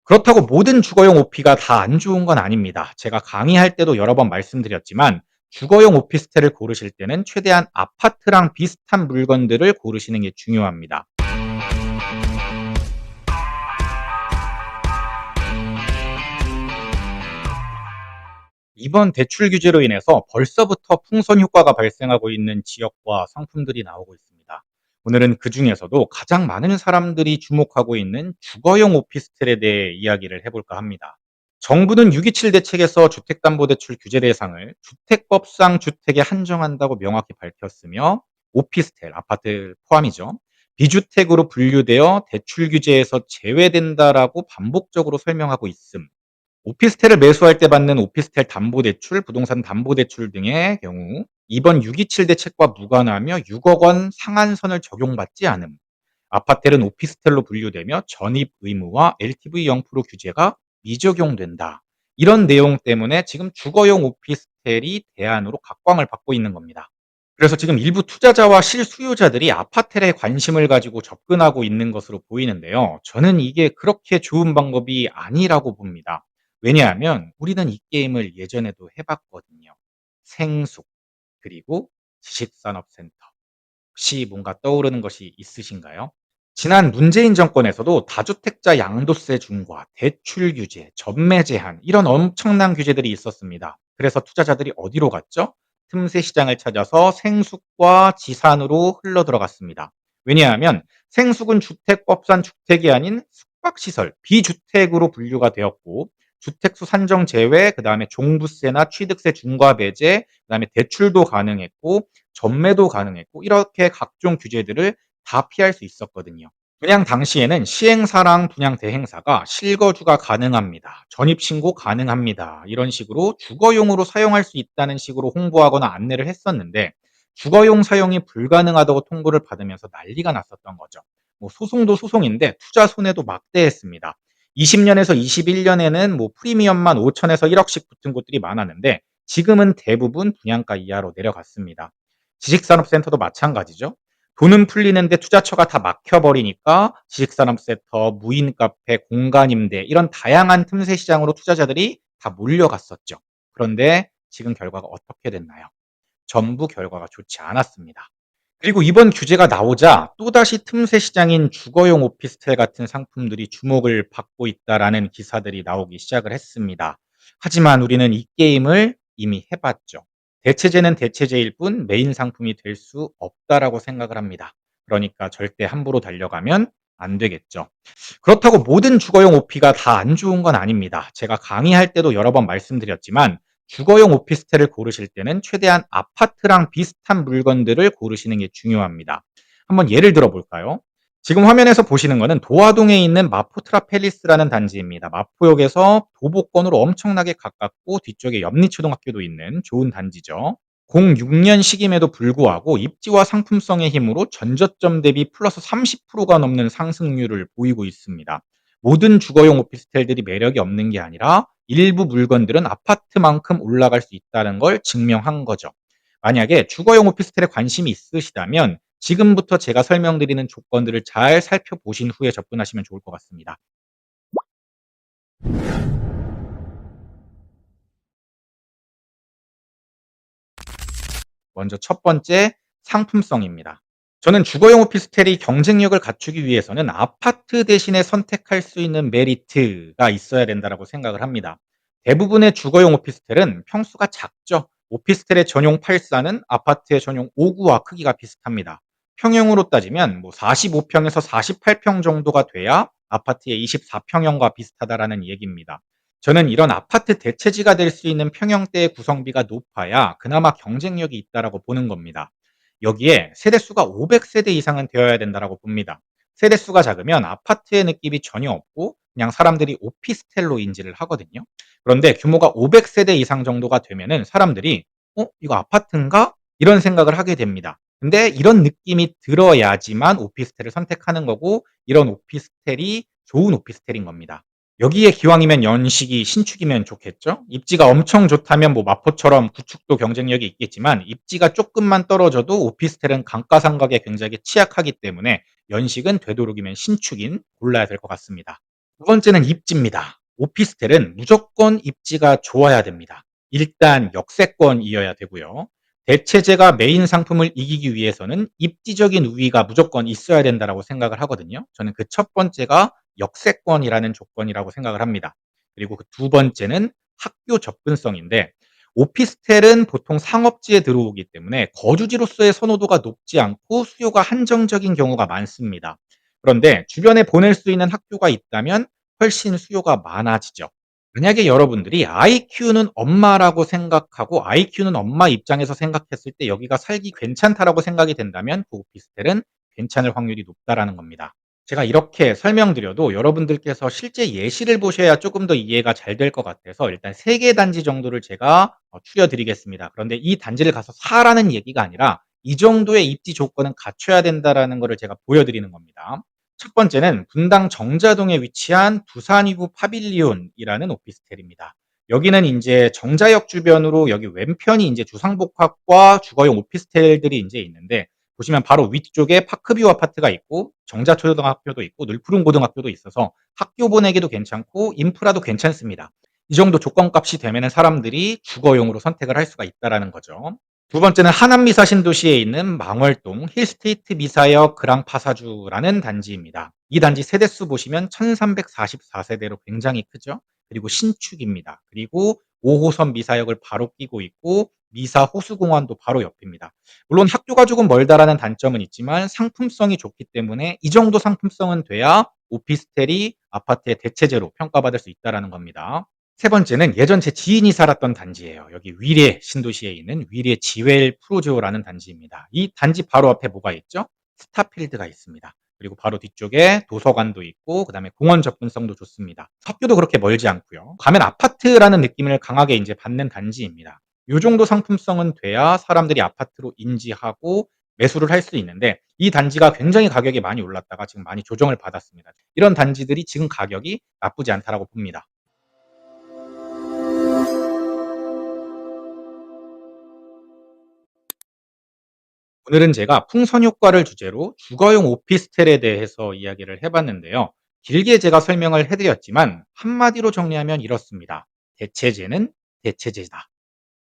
그렇다고 모든 주거용 오피가 다 안 좋은 건 아닙니다. 제가 강의할 때도 여러 번 말씀드렸지만 주거용 오피스텔을 고르실 때는 최대한 아파트랑 비슷한 물건들을 고르시는 게 중요합니다. 이번 대출 규제로 인해서 벌써부터 풍선 효과가 발생하고 있는 지역과 상품들이 나오고 있습니다. 오늘은 그중에서도 가장 많은 사람들이 주목하고 있는 주거용 오피스텔에 대해 이야기를 해볼까 합니다. 정부는 6.27 대책에서 주택담보대출 규제 대상을 주택법상 주택에 한정한다고 명확히 밝혔으며 오피스텔, 아파트 포함이죠. 비주택으로 분류되어 대출 규제에서 제외된다라고 반복적으로 설명하고 있음. 오피스텔을 매수할 때 받는 오피스텔 담보대출, 부동산 담보대출 등의 경우 이번 6.27 대책과 무관하며 6억 원 상한선을 적용받지 않음. 아파트는 오피스텔로 분류되며 전입 의무와 LTV 0% 규제가 미적용된다. 이런 내용 때문에 지금 주거용 오피스텔이 대안으로 각광을 받고 있는 겁니다. 그래서 지금 일부 투자자와 실수요자들이 아파텔에 관심을 가지고 접근하고 있는 것으로 보이는데요. 저는 이게 그렇게 좋은 방법이 아니라고 봅니다. 왜냐하면 우리는 이 게임을 예전에도 해봤거든요. 생숙, 그리고 지식산업센터. 혹시 뭔가 떠오르는 것이 있으신가요? 지난 문재인 정권에서도 다주택자 양도세 중과, 대출 규제, 전매 제한 이런 엄청난 규제들이 있었습니다. 그래서 투자자들이 어디로 갔죠? 틈새 시장을 찾아서 생숙과 지산으로 흘러 들어갔습니다. 왜냐하면 생숙은 주택법상 주택이 아닌 숙박시설, 비주택으로 분류가 되었고 주택수 산정 제외, 그다음에 종부세나 취득세 중과 배제, 그다음에 대출도 가능했고 전매도 가능했고 이렇게 각종 규제들을 다 피할 수 있었거든요. 그냥 당시에는 시행사랑 분양 대행사가 실거주가 가능합니다. 전입신고 가능합니다. 이런 식으로 주거용으로 사용할 수 있다는 식으로 홍보하거나 안내를 했었는데 주거용 사용이 불가능하다고 통보를 받으면서 난리가 났었던 거죠. 뭐 소송도 소송인데 투자 손해도 막대했습니다. 20년에서 21년에는 뭐 프리미엄만 5천에서 1억씩 붙은 곳들이 많았는데 지금은 대부분 분양가 이하로 내려갔습니다. 지식산업센터도 마찬가지죠. 돈은 풀리는데 투자처가 다 막혀버리니까 지식산업센터, 무인 카페, 공간 임대 이런 다양한 틈새 시장으로 투자자들이 다 몰려갔었죠. 그런데 지금 결과가 어떻게 됐나요? 전부 결과가 좋지 않았습니다. 그리고 이번 규제가 나오자 또다시 틈새 시장인 주거용 오피스텔 같은 상품들이 주목을 받고 있다라는 기사들이 나오기 시작을 했습니다. 하지만 우리는 이 게임을 이미 해봤죠. 대체제는 대체제일 뿐 메인 상품이 될 수 없다라고 생각을 합니다. 그러니까 절대 함부로 달려가면 안 되겠죠. 그렇다고 모든 주거용 오피가 다 안 좋은 건 아닙니다. 제가 강의할 때도 여러 번 말씀드렸지만 주거용 오피스텔을 고르실 때는 최대한 아파트랑 비슷한 물건들을 고르시는 게 중요합니다. 한번 예를 들어 볼까요? 지금 화면에서 보시는 거는 도화동에 있는 마포트라 팰리스라는 단지입니다. 마포역에서 도보권으로 엄청나게 가깝고 뒤쪽에 염리초등학교도 있는 좋은 단지죠. 06년 시기임에도 불구하고 입지와 상품성의 힘으로 전저점 대비 플러스 30%가 넘는 상승률을 보이고 있습니다. 모든 주거용 오피스텔들이 매력이 없는 게 아니라 일부 물건들은 아파트만큼 올라갈 수 있다는 걸 증명한 거죠. 만약에 주거용 오피스텔에 관심이 있으시다면 지금부터 제가 설명드리는 조건들을 잘 살펴보신 후에 접근하시면 좋을 것 같습니다. 먼저 첫 번째, 상품성입니다. 저는 주거용 오피스텔이 경쟁력을 갖추기 위해서는 아파트 대신에 선택할 수 있는 메리트가 있어야 된다고 생각을 합니다. 대부분의 주거용 오피스텔은 평수가 작죠. 오피스텔의 전용 8사는 아파트의 전용 5구와 크기가 비슷합니다. 평형으로 따지면 뭐 45평에서 48평 정도가 돼야 아파트의 24평형과 비슷하다라는 얘기입니다. 저는 이런 아파트 대체지가 될 수 있는 평형대의 구성비가 높아야 그나마 경쟁력이 있다라고 보는 겁니다. 여기에 세대수가 500세대 이상은 되어야 된다라고 봅니다. 세대수가 작으면 아파트의 느낌이 전혀 없고 그냥 사람들이 오피스텔로 인지를 하거든요. 그런데 규모가 500세대 이상 정도가 되면은 사람들이 이거 아파트인가? 이런 생각을 하게 됩니다. 근데 이런 느낌이 들어야지만 오피스텔을 선택하는 거고 이런 오피스텔이 좋은 오피스텔인 겁니다. 여기에 기왕이면 연식이 신축이면 좋겠죠. 입지가 엄청 좋다면 뭐 마포처럼 구축도 경쟁력이 있겠지만 입지가 조금만 떨어져도 오피스텔은 감가상각에 굉장히 취약하기 때문에 연식은 되도록이면 신축인 골라야 될 것 같습니다. 두 번째는 입지입니다. 오피스텔은 무조건 입지가 좋아야 됩니다. 일단 역세권이어야 되고요. 대체제가 메인 상품을 이기기 위해서는 입지적인 우위가 무조건 있어야 된다라고 생각을 하거든요. 저는 그 첫 번째가 역세권이라는 조건이라고 생각을 합니다. 그리고 그 두 번째는 학교 접근성인데, 오피스텔은 보통 상업지에 들어오기 때문에 거주지로서의 선호도가 높지 않고 수요가 한정적인 경우가 많습니다. 그런데 주변에 보낼 수 있는 학교가 있다면 훨씬 수요가 많아지죠. 만약에 여러분들이 아이 키우는 엄마라고 생각하고 아이 키우는 엄마 입장에서 생각했을 때 여기가 살기 괜찮다라고 생각이 된다면 그 오피스텔은 괜찮을 확률이 높다라는 겁니다. 제가 이렇게 설명드려도 여러분들께서 실제 예시를 보셔야 조금 더 이해가 잘 될 것 같아서 일단 3개 단지 정도를 제가 추려 드리겠습니다. 그런데 이 단지를 가서 사라는 얘기가 아니라 이 정도의 입지 조건은 갖춰야 된다라는 거를 제가 보여 드리는 겁니다. 첫 번째는 분당 정자동에 위치한 두산위브 파빌리온이라는 오피스텔입니다. 여기는 인제 정자역 주변으로 여기 왼편이 인제 주상복합과 주거용 오피스텔들이 인제 있는데, 보시면 바로 위쪽에 파크뷰 아파트가 있고 정자초등학교도 있고 늘푸른 고등학교도 있어서 학교 보내기도 괜찮고 인프라도 괜찮습니다. 이 정도 조건값이 되면은 사람들이 주거용으로 선택을 할 수가 있다라는 거죠. 두 번째는 하남미사 신도시에 있는 망월동 힐스테이트 미사역 그랑파사주라는 단지입니다. 이 단지 세대수 보시면 1344세대로 굉장히 크죠. 그리고 신축입니다. 그리고 5호선 미사역을 바로 끼고 있고 미사 호수공원도 바로 옆입니다. 물론 학교가 조금 멀다라는 단점은 있지만 상품성이 좋기 때문에 이 정도 상품성은 돼야 오피스텔이 아파트의 대체제로 평가받을 수 있다라는 겁니다. 세 번째는 예전 제 지인이 살았던 단지예요. 여기 위례 신도시에 있는 위례 지웰 프로지오라는 단지입니다. 이 단지 바로 앞에 뭐가 있죠? 스타필드가 있습니다. 그리고 바로 뒤쪽에 도서관도 있고 그다음에 공원 접근성도 좋습니다. 학교도 그렇게 멀지 않고요. 가면 아파트라는 느낌을 강하게 이제 받는 단지입니다. 요 정도 상품성은 돼야 사람들이 아파트로 인지하고 매수를 할 수 있는데, 이 단지가 굉장히 가격이 많이 올랐다가 지금 많이 조정을 받았습니다. 이런 단지들이 지금 가격이 나쁘지 않다라고 봅니다. 오늘은 제가 풍선 효과를 주제로 주거용 오피스텔에 대해서 이야기를 해 봤는데요. 길게 제가 설명을 해 드렸지만 한마디로 정리하면 이렇습니다. 대체제는 대체제다.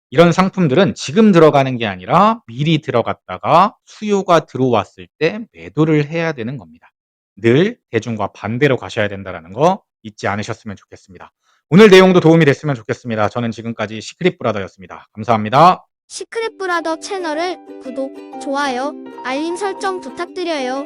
이런 상품들은 지금 들어가는 게 아니라 미리 들어갔다가 수요가 들어왔을 때 매도를 해야 되는 겁니다. 늘 대중과 반대로 가셔야 된다는 거 잊지 않으셨으면 좋겠습니다. 오늘 내용도 도움이 됐으면 좋겠습니다. 저는 지금까지 시크릿 브라더였습니다. 감사합니다. 시크릿 브라더 채널을 구독, 좋아요, 알림 설정 부탁드려요.